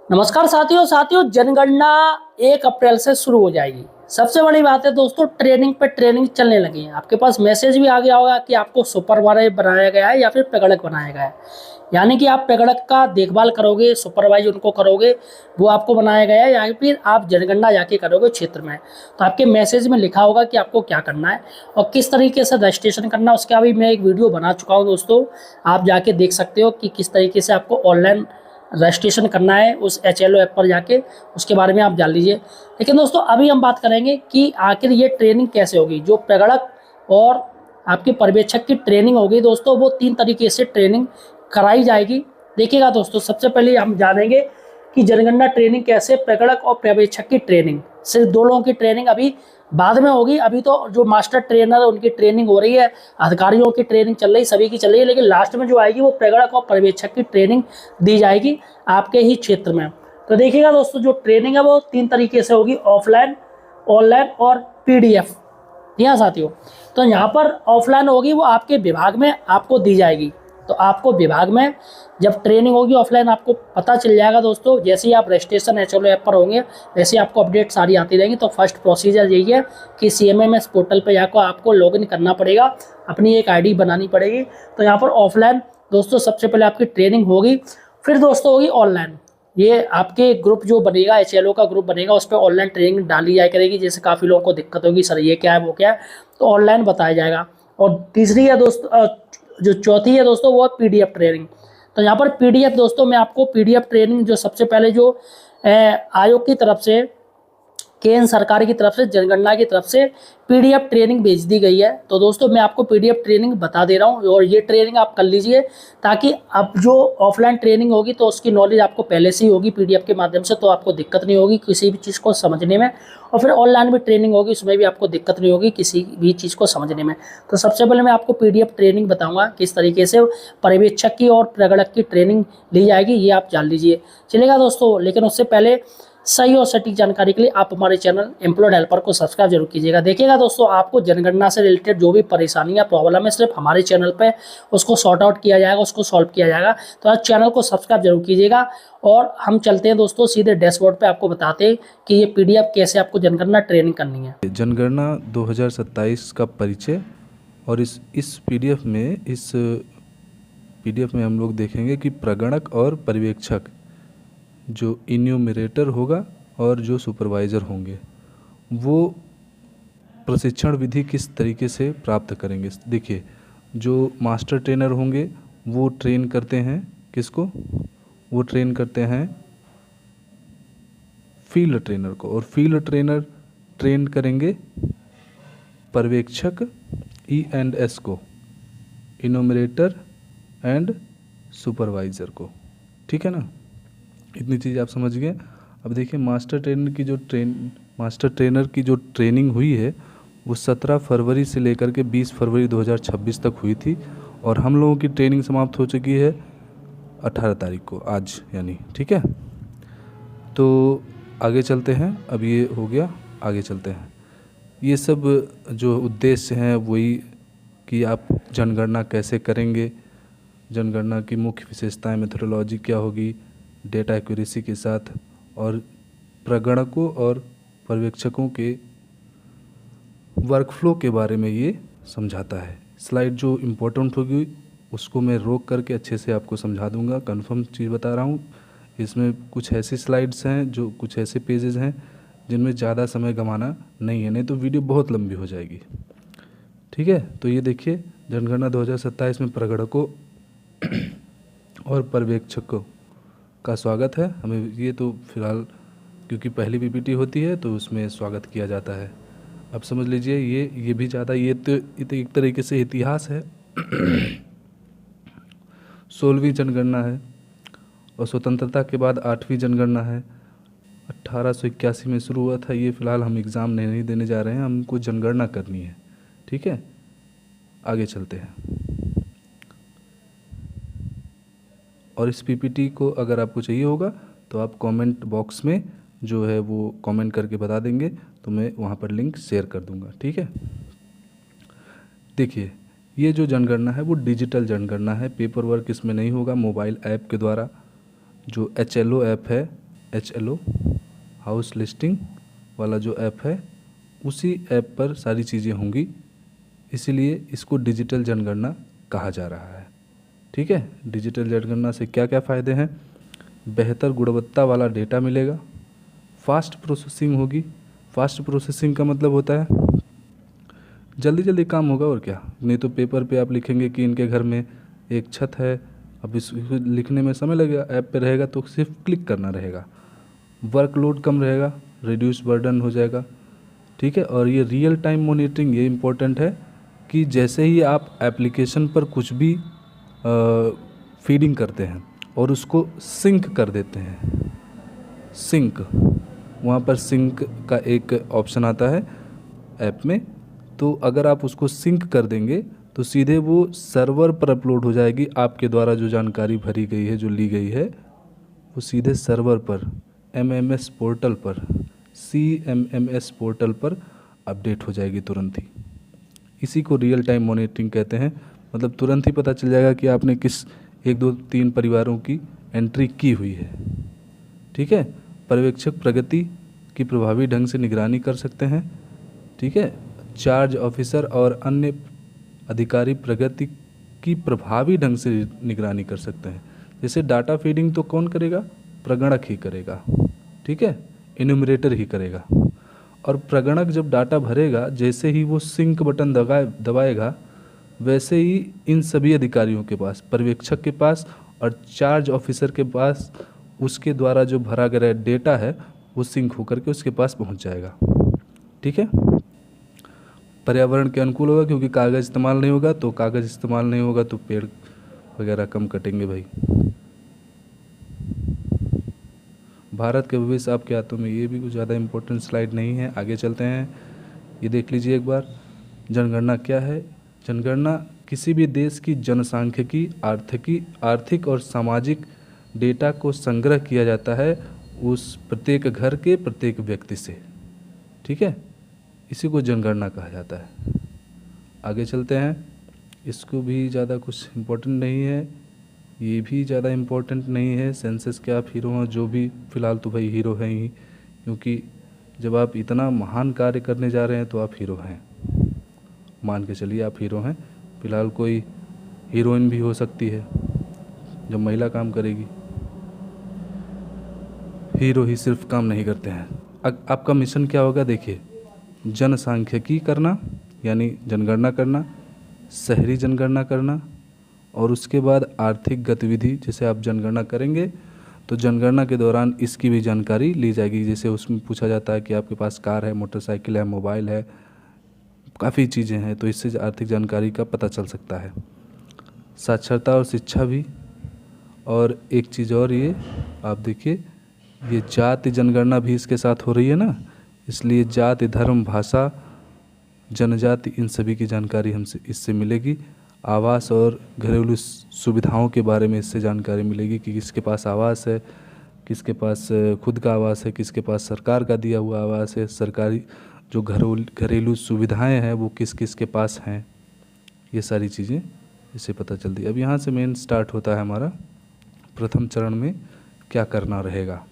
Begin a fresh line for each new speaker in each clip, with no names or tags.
नमस्कार साथियों साथियों जनगणना 1 अप्रैल से शुरू हो जाएगी। सबसे बड़ी बात है दोस्तों, ट्रेनिंग पे ट्रेनिंग चलने लगी है। आपके पास मैसेज भी आ गया होगा कि आपको सुपरवाइजर बनाया गया है या फिर प्रगणक बनाया गया है। यानी कि आप प्रगणक का देखभाल करोगे, सुपरवाइज उनको करोगे, वो आपको बनाया गया है, या फिर आप जनगणना जाके करोगे क्षेत्र में। तो आपके मैसेज में लिखा होगा कि आपको क्या करना है और किस तरीके से रजिस्ट्रेशन करना है। उसका भी मैं एक वीडियो बना चुका हूँ दोस्तों, आप जाके देख सकते हो कि किस तरीके से आपको ऑनलाइन रजिस्ट्रेशन करना है उस HLO ऐप पर जाके, उसके बारे में आप जान लीजिए। लेकिन दोस्तों अभी हम बात करेंगे कि आखिर ये ट्रेनिंग कैसे होगी। जो प्रगणक और आपके पर्यवेक्षक की ट्रेनिंग होगी दोस्तों, वो 3 तरीके से ट्रेनिंग कराई जाएगी। देखिएगा दोस्तों, सबसे पहले हम जानेंगे कि जनगणना ट्रेनिंग कैसे, प्रगणक और पर्यवेक्षक की ट्रेनिंग, सिर्फ 2 लोगों की ट्रेनिंग अभी बाद में होगी। अभी तो जो मास्टर ट्रेनर है उनकी ट्रेनिंग हो रही है, अधिकारियों की ट्रेनिंग चल रही, सभी की चल रही है, लेकिन लास्ट में जो आएगी वो प्रगणक और पर्यवेक्षक की ट्रेनिंग दी जाएगी आपके ही क्षेत्र में। तो देखिएगा दोस्तों, जो ट्रेनिंग है वो 3 तरीके से होगी, ऑफलाइन, ऑनलाइन और PDF। जी हाँ साथियों, तो यहाँ पर ऑफलाइन होगी, वो आपके विभाग में आपको दी जाएगी। तो आपको विभाग में जब ट्रेनिंग होगी ऑफलाइन, आपको पता चल जाएगा दोस्तों, जैसे ही आप रजिस्ट्रेशन HLO ऐप पर होंगे, वैसे ही आपको अपडेट सारी आती रहेंगी। तो फर्स्ट प्रोसीजर यही है कि CMMS पोर्टल पर जाकर आपको लॉगिन करना पड़ेगा, अपनी एक ID बनानी पड़ेगी। तो यहाँ पर ऑफलाइन दोस्तों सबसे पहले आपकी ट्रेनिंग होगी, फिर दोस्तों होगी ऑनलाइन। ये आपके ग्रुप जो बनेगा, HLO का ग्रुप बनेगा, उस पर ऑनलाइन ट्रेनिंग डाली जाया करेगी। जैसे काफ़ी लोगों को दिक्कत होगी, सर ये क्या है वो क्या है, तो ऑनलाइन बताया जाएगा। और तीसरी है दोस्तों, जो चौथी है दोस्तों, वो है PDF ट्रेनिंग। तो यहाँ पर PDF दोस्तों, मैं आपको PDF ट्रेनिंग जो सबसे पहले जो आयोग की तरफ से, केंद्र सरकार की तरफ से, जनगणना की तरफ से PDF ट्रेनिंग भेज दी गई है। तो दोस्तों मैं आपको PDF ट्रेनिंग बता दे रहा हूँ और ये ट्रेनिंग आप कर लीजिए, ताकि अब जो ऑफलाइन ट्रेनिंग होगी तो उसकी नॉलेज आपको पहले से ही होगी PDF के माध्यम से, तो आपको दिक्कत नहीं होगी किसी भी चीज़ को समझने में। और फिर ऑनलाइन भी ट्रेनिंग होगी, उसमें भी आपको दिक्कत नहीं होगी किसी भी चीज़ को समझने में। तो सबसे पहले मैं आपको PDF ट्रेनिंग बताऊँगा किस तरीके से पर्यवेक्षक की और प्रगणक की ट्रेनिंग ली जाएगी, ये आप जान लीजिए। चलेगा दोस्तों, लेकिन उससे पहले सही और सटीक जानकारी के लिए आप हमारे चैनल एम्प्लॉयड हेल्पर को सब्सक्राइब जरूर कीजिएगा। देखिएगा दोस्तों, आपको जनगणना से रिलेटेड जो भी परेशानी या प्रॉब्लम है, सिर्फ हमारे चैनल पे उसको सॉर्ट आउट किया जाएगा, उसको सॉल्व किया जाएगा। तो आज चैनल को सब्सक्राइब जरूर कीजिएगा। और हम चलते हैं दोस्तों सीधे डैशबोर्ड पे, आपको बताते हैं कि ये PDF कैसे आपको जनगणना ट्रेनिंग करनी है।
जनगणना 2027 का परिचय। और इस PDF में हम लोग देखेंगे कि प्रगणक और पर्यवेक्षक, जो इन्यूमरेटर होगा और जो सुपरवाइज़र होंगे, वो प्रशिक्षण विधि किस तरीके से प्राप्त करेंगे। देखिए, जो मास्टर ट्रेनर होंगे वो ट्रेन करते हैं किसको, वो ट्रेन करते हैं फील्ड ट्रेनर को, और फील्ड ट्रेनर ट्रेन करेंगे पर्यवेक्षक E&S को, इनोमरेटर एंड सुपरवाइज़र को। ठीक है ना, इतनी चीज़ आप समझ गए। अब देखिए, मास्टर ट्रेनर की जो ट्रेनिंग हुई है वो 17 फरवरी से लेकर के 20 फरवरी 2026 तक हुई थी, और हम लोगों की ट्रेनिंग समाप्त हो चुकी है 18 तारीख को, आज यानी। ठीक है, तो आगे चलते हैं। अब ये हो गया, आगे चलते हैं। ये सब जो उद्देश्य हैं वही कि आप जनगणना कैसे करेंगे, जनगणना की मुख्य विशेषताएं, मेथोडोलॉजी क्या होगी डेटा एक्यूरेसी के साथ, और प्रगणकों और पर्यवेक्षकों के वर्कफ्लो के बारे में ये समझाता है। स्लाइड जो इम्पोर्टेंट होगी उसको मैं रोक करके अच्छे से आपको समझा दूंगा, कंफर्म चीज़ बता रहा हूँ। इसमें कुछ ऐसी स्लाइड्स हैं, जो कुछ ऐसे पेजेस हैं जिनमें ज़्यादा समय गंवाना नहीं है, नहीं तो वीडियो बहुत लंबी हो जाएगी। ठीक है, तो ये देखिए, जनगणना 2027 में प्रगणकों और पर्यवेक्षकों का स्वागत है। हमें ये तो फिलहाल क्योंकि पहली PPT होती है तो उसमें स्वागत किया जाता है। अब समझ लीजिए, ये भी ज़्यादा, ये तो एक तरीके से इतिहास है। 16वीं जनगणना है, और स्वतंत्रता के बाद 8वीं जनगणना है। 1881 में शुरू हुआ था ये। फ़िलहाल हम एग्ज़ाम नहीं देने जा रहे हैं, हमको जनगणना करनी है। ठीक है, आगे चलते हैं। और इस PPT को अगर आपको चाहिए होगा तो आप कमेंट बॉक्स में जो है वो कमेंट करके बता देंगे, तो मैं वहाँ पर लिंक शेयर कर दूँगा। ठीक है, देखिए, ये जो जनगणना है वो डिजिटल जनगणना है, पेपर वर्क इसमें नहीं होगा। मोबाइल ऐप के द्वारा, जो HLO ऐप है HLO हाउस लिस्टिंग वाला जो ऐप है, उसी ऐप पर सारी चीज़ें होंगी, इसीलिए इसको डिजिटल जनगणना कहा जा रहा है। ठीक है, डिजिटल जनगणना से क्या क्या फ़ायदे हैं? बेहतर गुणवत्ता वाला डेटा मिलेगा, फास्ट प्रोसेसिंग होगी। फास्ट प्रोसेसिंग का मतलब होता है जल्दी जल्दी काम होगा, और क्या। नहीं तो पेपर पे आप लिखेंगे कि इनके घर में एक छत है, अब इसको लिखने में समय लगेगा। ऐप पे रहेगा तो सिर्फ क्लिक करना रहेगा, वर्कलोड कम रहेगा, रिड्यूस बर्डन हो जाएगा। ठीक है, और ये रियल टाइम मॉनिटरिंग, ये इम्पोर्टेंट है कि जैसे ही आप एप्लीकेशन पर कुछ भी फीडिंग करते हैं और उसको सिंक कर देते हैं, सिंक, वहाँ पर सिंक का एक ऑप्शन आता है ऐप में, तो अगर आप उसको सिंक कर देंगे तो सीधे वो सर्वर पर अपलोड हो जाएगी। आपके द्वारा जो जानकारी भरी गई है, जो ली गई है, वो सीधे सर्वर पर, MMS पोर्टल पर, CMMS पोर्टल पर अपडेट हो जाएगी तुरंत ही। इसी को रियल टाइम मॉनिटरिंग कहते हैं। मतलब तुरंत ही पता चल जाएगा कि आपने किस 1 2 3 परिवारों की एंट्री की हुई है। ठीक है, पर्यवेक्षक प्रगति की प्रभावी ढंग से निगरानी कर सकते हैं। ठीक है, चार्ज ऑफिसर और अन्य अधिकारी प्रगति की प्रभावी ढंग से निगरानी कर सकते हैं। जैसे डाटा फीडिंग तो कौन करेगा? प्रगणक ही करेगा। ठीक है, इन्यूमरेटर ही करेगा। और प्रगणक जब डाटा भरेगा, जैसे ही वो सिंक बटन दबाएगा, वैसे ही इन सभी अधिकारियों के पास, पर्यवेक्षक के पास और चार्ज ऑफिसर के पास, उसके द्वारा जो भरा गया डेटा है वो सिंक होकर के उसके पास पहुंच जाएगा। ठीक है, पर्यावरण के अनुकूल होगा, क्योंकि कागज़ इस्तेमाल नहीं होगा, तो कागज़ इस्तेमाल नहीं होगा तो पेड़ वगैरह कम कटेंगे भाई। भारत के भविष्य आपके हाथों में, ये भी कुछ ज़्यादा इम्पोर्टेंट स्लाइड नहीं है, आगे चलते हैं। ये देख लीजिए एक बार, जनगणना क्या है। जनगणना किसी भी देश की जनसांख्यिकी, आर्थिक और सामाजिक डेटा को संग्रह किया जाता है उस प्रत्येक घर के प्रत्येक व्यक्ति से। ठीक है, इसी को जनगणना कहा जाता है। आगे चलते हैं, इसको भी ज़्यादा कुछ इम्पोर्टेंट नहीं है, ये भी ज़्यादा इम्पोर्टेंट नहीं है। सेंसस के आप हीरो हैं, जो भी फ़िलहाल तो भाई हीरो हैं ही, क्योंकि जब आप इतना महान कार्य करने जा रहे हैं तो आप हीरो हैं, मान के चलिए आप हीरो हैं। फ़िलहाल कोई हीरोइन भी हो सकती है जब महिला काम करेगी, हीरो ही सिर्फ काम नहीं करते हैं। आपका मिशन क्या होगा? देखिए, जनसांख्यिकी करना यानी जनगणना करना, शहरी जनगणना करना, और उसके बाद आर्थिक गतिविधि। जैसे आप जनगणना करेंगे तो जनगणना के दौरान इसकी भी जानकारी ली जाएगी। जैसे उसमें पूछा जाता है कि आपके पास कार है, मोटरसाइकिल है, मोबाइल है, काफ़ी चीज़ें हैं, तो इससे आर्थिक जानकारी का पता चल सकता है। साक्षरता और शिक्षा भी। और एक चीज़ और, ये आप देखिए, ये जाति जनगणना भी इसके साथ हो रही है ना, इसलिए जाति, धर्म, भाषा, जनजाति, इन सभी की जानकारी हमसे इससे मिलेगी। आवास और घरेलू सुविधाओं के बारे में इससे जानकारी मिलेगी कि किसके पास आवास है, किसके पास खुद का आवास है, किसके पास सरकार का दिया हुआ आवास है, सरकारी जो घरेलू सुविधाएं हैं वो किस किस के पास हैं, ये सारी चीज़ें इससे पता चलती है। अब यहाँ से मेन स्टार्ट होता है हमारा प्रथम चरण में क्या करना रहेगा।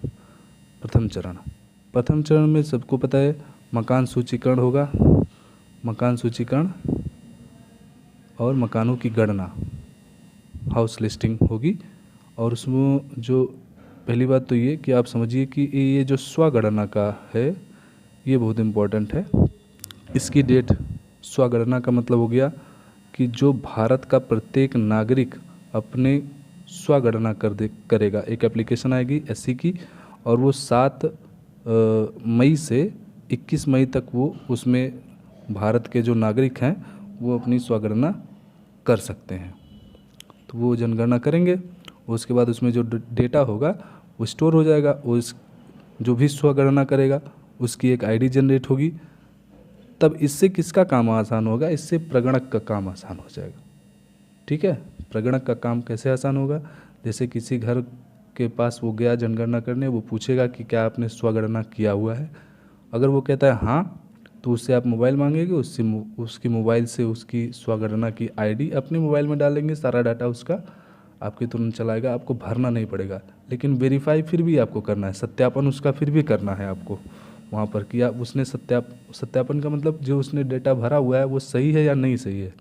प्रथम चरण में सबको पता है मकान सूचीकरण होगा, मकान सूचीकरण और मकानों की गणना, हाउस लिस्टिंग होगी। और उसमें जो पहली बात तो ये कि आप समझिए कि ये जो स्वगणना का है ये बहुत इम्पोर्टेंट है। इसकी डेट, स्वगणना का मतलब हो गया कि जो भारत का प्रत्येक नागरिक अपने स्वगणना करेगा। एक एप्लीकेशन आएगी SC की, और वो 7 मई से 21 मई तक वो उसमें भारत के जो नागरिक हैं वो अपनी स्वगणना कर सकते हैं। तो वो जनगणना करेंगे, उसके बाद उसमें जो डेटा होगा वो स्टोर हो जाएगा। उस जो भी स्वगणना करेगा उसकी एक ID जनरेट होगी। तब इससे किसका काम आसान होगा? इससे प्रगणक का काम आसान हो जाएगा। ठीक है, प्रगणक का काम कैसे आसान होगा? जैसे किसी घर के पास वो गया जनगणना करने, वो पूछेगा कि क्या आपने स्वगणना किया हुआ है। अगर वो कहता है हाँ, तो उससे आप मोबाइल मांगेंगे, उसकी मोबाइल से उसकी स्वगणना की ID अपने मोबाइल में डालेंगे, सारा डाटा उसका आपके तुरंत चलाएगा, आपको भरना नहीं पड़ेगा। लेकिन वेरीफाई फिर भी आपको करना है, सत्यापन उसका फिर भी करना है आपको वहाँ पर कि आप उसने सत्यापन का मतलब जो उसने डेटा भरा हुआ है वो सही है या नहीं सही है,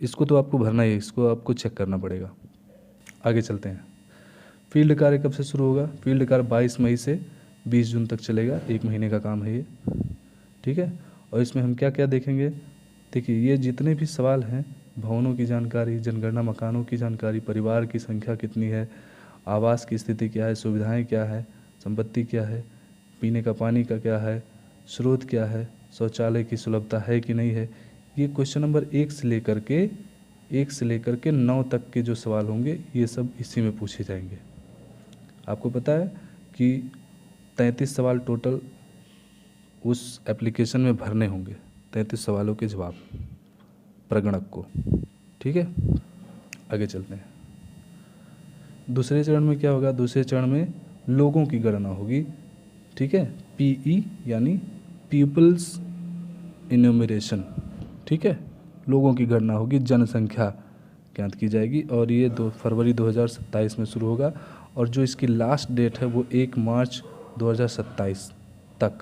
इसको तो आपको भरना ही है, इसको आपको चेक करना पड़ेगा। आगे चलते हैं। फील्ड कार्य कब से शुरू होगा? फील्ड कार्य 22 मई से 20 जून तक चलेगा, 1 महीने का काम है ये, ठीक है। और इसमें हम क्या क्या देखेंगे? देखिए, ये जितने भी सवाल हैं, भवनों की जानकारी, जनगणना मकानों की जानकारी, परिवार की संख्या कितनी है, आवास की स्थिति क्या है, सुविधाएं क्या है, संपत्ति क्या है, पीने का पानी का क्या है, स्रोत क्या है, शौचालय की सुलभता है कि नहीं है, ये क्वेश्चन नंबर 1 से लेकर के 9 तक के जो सवाल होंगे ये सब इसी में पूछे जाएंगे। आपको पता है कि 33 सवाल टोटल उस एप्लीकेशन में भरने होंगे, 33 सवालों के जवाब प्रगणक को, ठीक है। आगे चलते हैं। दूसरे चरण में क्या होगा? दूसरे चरण में लोगों की गणना होगी, ठीक है। पीई यानी पीपल्स इन्यूमरेशन, ठीक है। लोगों की गणना होगी, जनसंख्या ज्ञात की जाएगी, और ये 2 फरवरी 2027 में शुरू होगा। और जो इसकी लास्ट डेट है वो 1 मार्च 2027 तक,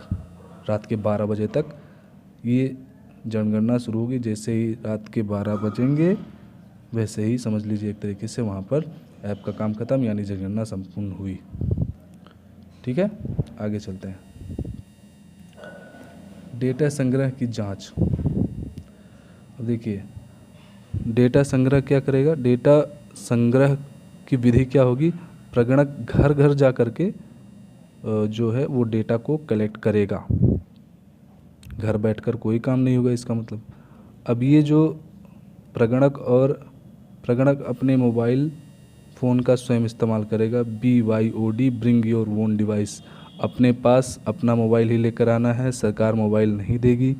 रात के 12 बजे तक ये जनगणना शुरू होगी। जैसे ही रात के 12 बजेंगे वैसे ही समझ लीजिए एक तरीके से वहाँ पर ऐप का काम खत्म, यानी जनगणना संपूर्ण हुई, ठीक है। आगे चलते हैं। डेटा संग्रह की जांच। अब देखिए, डेटा संग्रह क्या करेगा? डेटा संग्रह की विधि क्या होगी? प्रगणक घर घर जा कर के जो है वो डेटा को कलेक्ट करेगा। घर बैठकर कोई काम नहीं होगा इसका मतलब। अब ये जो प्रगणक अपने मोबाइल फ़ोन का स्वयं इस्तेमाल करेगा। BYOD bring your own device. अपने पास अपना मोबाइल ही लेकर आना है, सरकार मोबाइल नहीं देगी।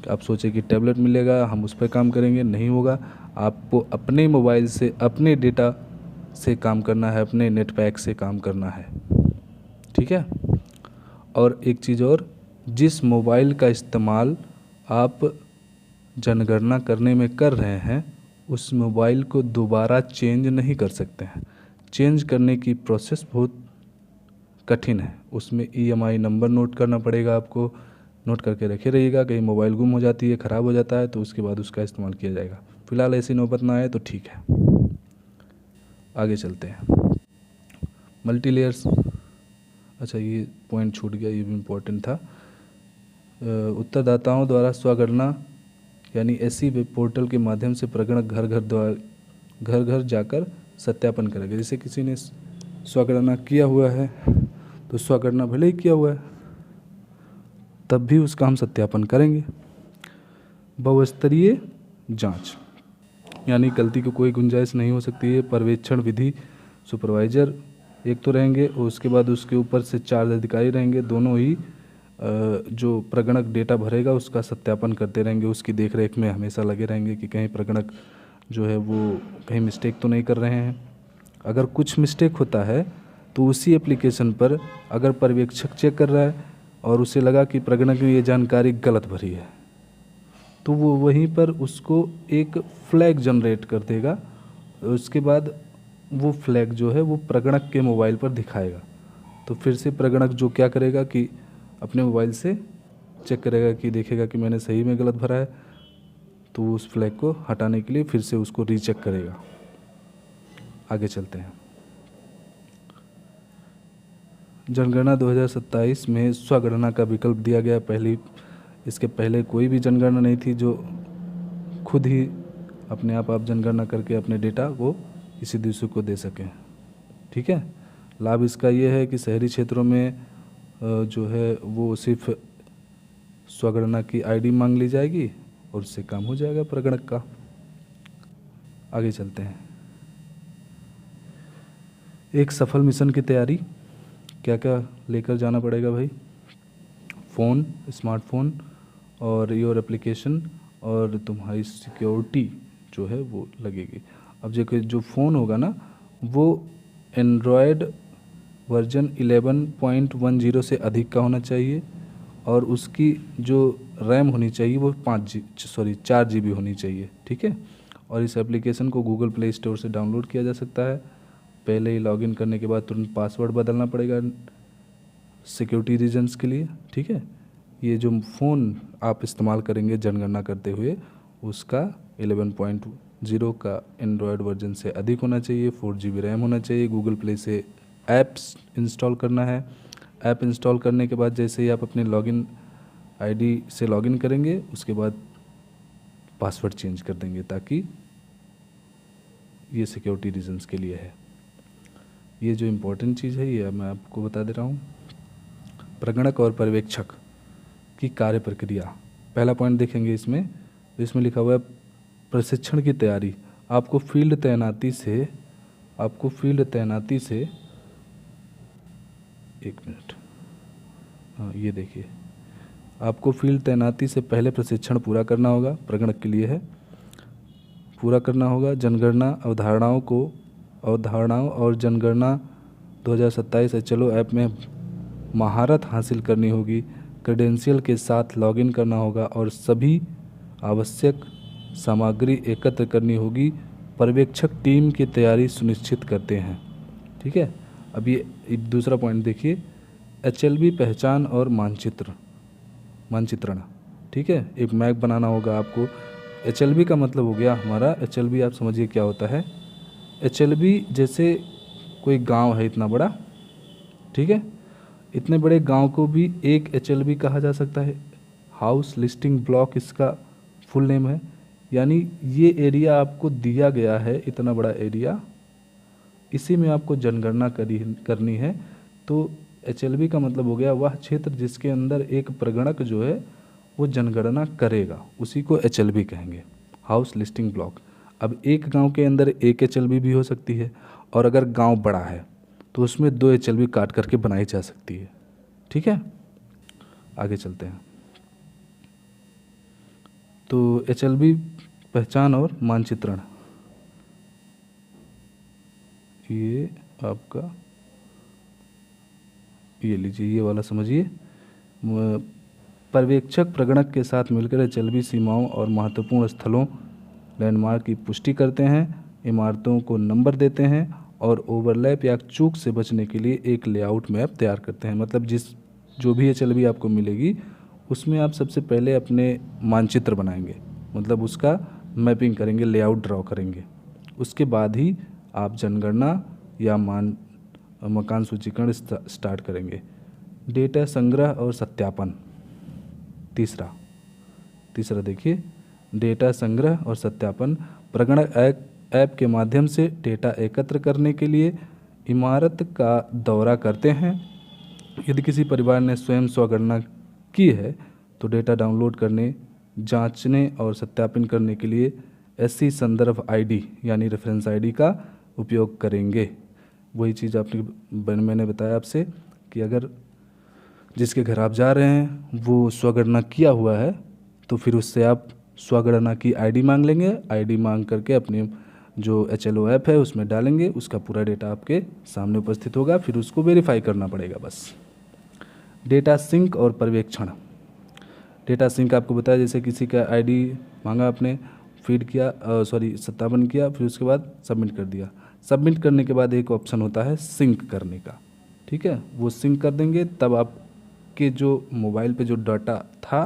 आप सोचे कि टैबलेट मिलेगा हम उस पर काम करेंगे, नहीं होगा। आपको अपने मोबाइल से अपने डेटा से काम करना है, अपने नेट पैक से काम करना है, ठीक है। और एक चीज़ और, जिस मोबाइल का इस्तेमाल आप जनगणना करने में कर रहे हैं उस मोबाइल को दोबारा चेंज नहीं कर सकते हैं। चेंज करने की प्रोसेस बहुत कठिन है, उसमें EMI नंबर नोट करना पड़ेगा, आपको नोट करके रखे रहिएगा। कहीं मोबाइल गुम हो जाती है, ख़राब हो जाता है तो उसके बाद उसका इस्तेमाल किया जाएगा। फ़िलहाल ऐसी नौबत ना आए तो ठीक है। आगे चलते हैं। मल्टी लेयर्स, अच्छा ये पॉइंट छूट गया, ये भी इम्पोर्टेंट था। उत्तरदाताओं द्वारा स्वगणना यानी ऐसी वेब पोर्टल के माध्यम से प्रगणक घर घर जाकर सत्यापन करेगा। जैसे किसी ने स्वगणना किया हुआ है तो स्वगणना भले ही किया हुआ है तब भी उसका हम सत्यापन करेंगे। बहुस्तरीय जांच यानी गलती की कोई गुंजाइश नहीं हो सकती है। पर्यवेक्षण विधि सुपरवाइजर एक तो रहेंगे और उसके बाद उसके ऊपर से 4 अधिकारी रहेंगे। दोनों ही जो प्रगणक डेटा भरेगा उसका सत्यापन करते रहेंगे, उसकी देखरेख में हमेशा लगे रहेंगे कि कहीं प्रगणक जो है वो कहीं मिस्टेक तो नहीं कर रहे हैं। अगर कुछ मिस्टेक होता है तो उसी एप्लीकेशन पर अगर पर्यवेक्षक चेक कर रहा है और उसे लगा कि प्रगणक ने ये जानकारी गलत भरी है तो वो वहीं पर उसको एक फ्लैग जनरेट कर देगा। उसके बाद वो फ्लैग जो है वो प्रगणक के मोबाइल पर दिखाएगा। तो फिर से प्रगणक जो क्या करेगा कि अपने मोबाइल से चेक करेगा कि देखेगा कि मैंने सही में गलत भरा है, तो उस फ्लैग को हटाने के लिए फिर से उसको रीचेक करेगा। आगे चलते हैं। जनगणना 2027 में स्वगणना का विकल्प दिया गया। इसके पहले कोई भी जनगणना नहीं थी जो खुद ही अपने आप जनगणना करके अपने डेटा को किसी दूसरे को दे सकें, ठीक है। लाभ इसका ये है कि शहरी क्षेत्रों में जो है वो सिर्फ स्वगणना की ID मांग ली जाएगी और उससे काम हो जाएगा प्रगणक का। आगे चलते हैं। एक सफल मिशन की तैयारी क्या क्या लेकर जाना पड़ेगा भाई? फ़ोन, स्मार्टफोन और योर एप्लीकेशन और तुम्हारी सिक्योरिटी जो है वो लगेगी। अब जो फ़ोन होगा ना वो एंड्रॉयड वर्जन 11.10 से अधिक का होना चाहिए और उसकी जो रैम होनी चाहिए वो 4 GB होनी चाहिए, ठीक है। और इस एप्लीकेशन को गूगल प्ले स्टोर से डाउनलोड किया जा सकता है। पहले ही लॉगिन करने के बाद तुरंत पासवर्ड बदलना पड़ेगा सिक्योरिटी रीजन्स के लिए, ठीक है। ये जो फ़ोन आप इस्तेमाल करेंगे जनगणना करते हुए उसका 11.0 का एंड्रॉयड वर्जन से अधिक होना चाहिए, 4 GB रैम होना चाहिए। गूगल प्ले से ऐप्स इंस्टॉल करना है। ऐप इंस्टॉल करने के बाद जैसे ही आप अपने लॉगिन आईडी से लॉगिन करेंगे उसके बाद पासवर्ड चेंज कर देंगे, ताकि ये सिक्योरिटी रीजन्स के लिए है। ये जो इम्पोर्टेंट चीज़ है ये मैं आपको बता दे रहा हूँ। प्रगणक और पर्यवेक्षक की कार्य प्रक्रिया, पहला पॉइंट देखेंगे इसमें, तो इसमें लिखा हुआ है प्रशिक्षण की तैयारी। आपको फील्ड तैनाती से एक मिनट, हाँ ये देखिए, आपको फील्ड तैनाती से पहले प्रशिक्षण पूरा करना होगा, प्रगणक के लिए है, पूरा करना होगा। जनगणना अवधारणाओं और जनगणना 2027 चलो ऐप में महारत हासिल करनी होगी। क्रेडेंशियल के साथ लॉगिन करना होगा और सभी आवश्यक सामग्री एकत्र करनी होगी। पर्यवेक्षक टीम की तैयारी सुनिश्चित करते हैं, ठीक है। अब ये दूसरा पॉइंट देखिए, HLB पहचान और मानचित्रण, ठीक है। एक मैप बनाना होगा आपको। HLB का मतलब हो गया हमारा, HLB आप समझिए क्या होता है। HLB जैसे कोई गांव है इतना बड़ा, ठीक है, इतने बड़े गांव को भी एक HLB कहा जा सकता है। हाउस लिस्टिंग ब्लॉक इसका फुल नेम है। यानी ये एरिया आपको दिया गया है, इतना बड़ा एरिया, इसी में आपको जनगणना करनी है। तो HLB का मतलब हो गया वह क्षेत्र जिसके अंदर एक प्रगणक जो है वो जनगणना करेगा, उसी को HLB कहेंगे, हाउस लिस्टिंग ब्लॉक। अब एक गांव के अंदर एक HLB भी हो सकती है, और अगर गांव बड़ा है तो उसमें 2 HLB काट करके बनाई जा सकती है, ठीक है। आगे चलते हैं। तो HLB पहचान और मानचित्रण, ये आपका ये लीजिए, ये वाला समझिए। पर्यवेक्षक प्रगणक के साथ मिलकर HLB सीमाओं और महत्वपूर्ण स्थलों लैंडमार्क की पुष्टि करते हैं, इमारतों को नंबर देते हैं और ओवरलैप या चूक से बचने के लिए एक लेआउट मैप तैयार करते हैं। मतलब जो भी HLB आपको मिलेगी उसमें आप सबसे पहले अपने मानचित्र बनाएंगे, मतलब उसका मैपिंग करेंगे, लेआउट ड्रॉ करेंगे। उसके बाद ही आप जनगणना या मकान सूचीकरण स्टार्ट करेंगे। डेटा संग्रह और सत्यापन, तीसरा देखिए, डेटा संग्रह और सत्यापन। प्रगणक ऐप के माध्यम से डेटा एकत्र करने के लिए इमारत का दौरा करते हैं। यदि किसी परिवार ने स्वयं स्वगणना की है तो डेटा डाउनलोड करने, जांचने और सत्यापन करने के लिए SC संदर्भ ID यानी रेफरेंस ID का उपयोग करेंगे। वही चीज़ मैंने बताया आपसे कि अगर जिसके घर आप जा रहे हैं वो स्वगणना किया हुआ है तो फिर उससे आप स्वगणना की ID मांग लेंगे। ID मांग करके अपने जो HLO ऐप है उसमें डालेंगे, उसका पूरा डेटा आपके सामने उपस्थित होगा, फिर उसको वेरीफाई करना पड़ेगा बस। डेटा सिंक और पर्यवेक्षण। डेटा सिंक आपको बताया, जैसे किसी का ID मांगा, आपने फीड किया, सत्यापन किया, फिर उसके बाद सबमिट कर दिया। सबमिट करने के बाद एक ऑप्शन होता है सिंक करने का, ठीक है, वो सिंक कर देंगे, तब आपके जो मोबाइल पे जो डाटा था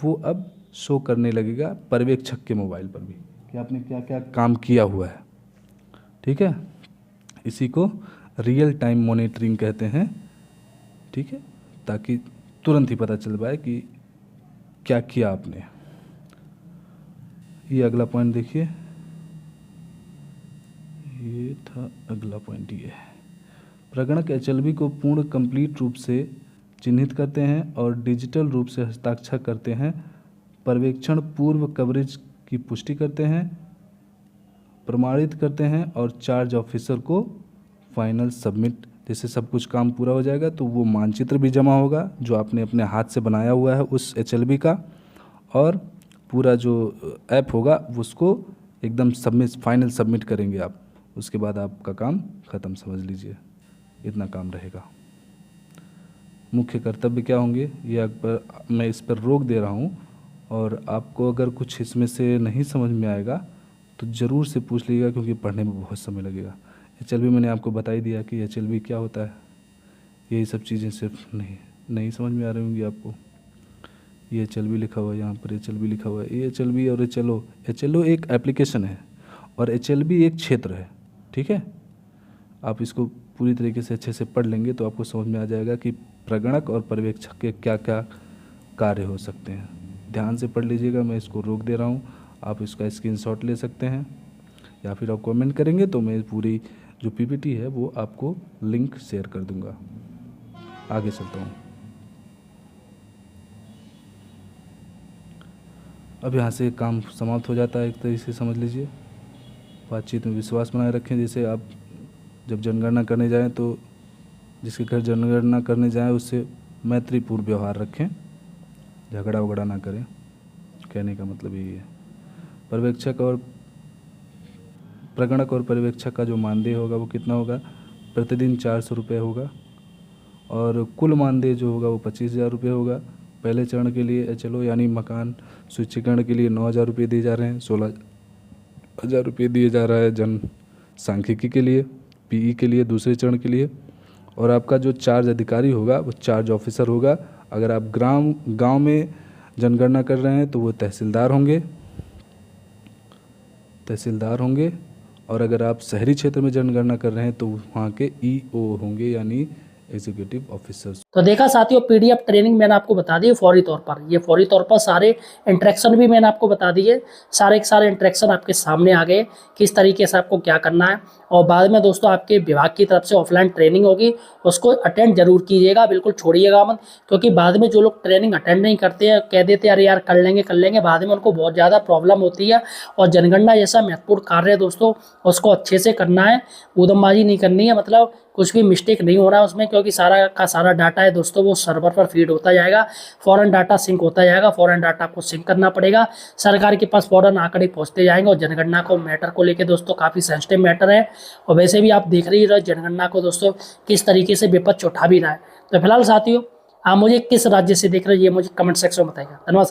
वो अब शो करने लगेगा पर्यवेक्षक के मोबाइल पर भी कि आपने क्या क्या काम किया हुआ है, ठीक है। इसी को रियल टाइम मॉनिटरिंग कहते हैं, ठीक है, ताकि तुरंत ही पता चल पाए कि क्या किया आपने। ये अगला पॉइंट देखिए, ये था अगला पॉइंट, ये है प्रगणक HLB को पूर्ण कंप्लीट रूप से चिन्हित करते हैं और डिजिटल रूप से हस्ताक्षर करते हैं। पर्यवेक्षण पूर्व कवरेज की पुष्टि करते हैं, प्रमाणित करते हैं और चार्ज ऑफिसर को फाइनल सबमिट। जैसे सब कुछ काम पूरा हो जाएगा तो वो मानचित्र भी जमा होगा जो आपने अपने हाथ से बनाया हुआ है उस HLB का, और पूरा जो ऐप होगा उसको एकदम फाइनल सबमिट करेंगे आप। उसके बाद आपका काम ख़त्म, समझ लीजिए इतना काम रहेगा। मुख्य कर्तव्य क्या होंगे ये मैं इस पर रोक दे रहा हूँ, और आपको अगर कुछ इसमें से नहीं समझ में आएगा तो ज़रूर से पूछ लीजिएगा, क्योंकि पढ़ने में बहुत समय लगेगा। HLB मैंने आपको बता ही दिया कि HLB क्या होता है। यही सब चीज़ें सिर्फ नहीं समझ में आ रही होंगी आपको। ये HLB लिखा हुआ है, यहाँ पर HLB लिखा हुआ है। ये HLB और HLO एक एप्लीकेशन है और HLB एक क्षेत्र है, ठीक है। आप इसको पूरी तरीके से अच्छे से पढ़ लेंगे तो आपको समझ में आ जाएगा कि प्रगणक और पर्यवेक्षक के क्या क्या कार्य हो सकते हैं। ध्यान से पढ़ लीजिएगा, मैं इसको रोक दे रहा हूँ। आप इसका स्क्रीनशॉट ले सकते हैं या फिर आप कमेंट करेंगे तो मैं पूरी जो PPT है वो आपको लिंक शेयर कर दूँगा। आगे चलता हूँ। अब यहाँ से काम समाप्त हो जाता है, एक तरीके से समझ लीजिए। बातचीत में विश्वास बनाए रखें। जैसे आप जब जनगणना करने जाएं तो जिसके घर जनगणना करने जाएं उससे मैत्रीपूर्ण व्यवहार रखें, झगड़ा वगड़ा ना करें। कहने का मतलब यही है। प्रगणक और पर्यवेक्षक का जो मानदेय होगा वो कितना होगा? प्रतिदिन 400 रुपये होगा और कुल मानदेय जो होगा वो 25,000 रुपये होगा। पहले चरण के लिए HLO यानी मकान सूचीकरण के लिए 9,000 रुपये दिए जा रहे हैं। 16,000 रुपये दिए जा रहा है जनसांख्यिकी के लिए, PE के लिए दूसरे चरण के लिए। और आपका जो चार्ज अधिकारी होगा वो चार्ज ऑफिसर होगा। अगर आप गांव में जनगणना कर रहे हैं तो वो तहसीलदार होंगे और अगर आप शहरी क्षेत्र में जनगणना कर रहे हैं तो वहाँ के EO होंगे यानी एग्जीक्यूटिव ऑफिसर्स।
तो देखा साथियों, PDF ट्रेनिंग मैंने आपको बता दी है फौरी तौर पर। ये फौरी तौर पर सारे इंटरेक्शन भी मैंने आपको बता दिए। सारे के सारे इंटरेक्शन आपके सामने आ गए, किस तरीके से आपको क्या करना है। और बाद में दोस्तों आपके विभाग की तरफ से ऑफलाइन ट्रेनिंग होगी, उसको अटेंड जरूर कीजिएगा, बिल्कुल छोड़िएगा मत। क्योंकि बाद में जो लोग ट्रेनिंग अटेंड नहीं करते हैं, कह देते हैं अरे यार कर लेंगे, बाद में उनको बहुत ज़्यादा प्रॉब्लम होती है। और जनगणना जैसा महत्वपूर्ण कार्य है दोस्तों, उसको अच्छे से करना है, ऊधमबाजी नहीं करनी है, मतलब कुछ भी मिस्टेक नहीं हो रहा है उसमें। क्योंकि सारा का सारा डाटा है दोस्तों वो सर्वर पर फीड होता जाएगा, फॉरेन डाटा सिंक होता जाएगा। फॉरेन डाटा आपको सिंक करना पड़ेगा, सरकार के पास फॉरेन आंकड़े पहुंचते जाएंगे। और जनगणना को मैटर को लेकर दोस्तों काफ़ी सेंसिटिव मैटर है। और वैसे भी आप देख रही रहे जनगणना को दोस्तों किस तरीके से विपक्ष उठा भी रहा है। तो फिलहाल साथियों, आप मुझे किस राज्य से देख रहे हैं ये मुझे कमेंट सेक्शन में बताइएगा। धन्यवाद।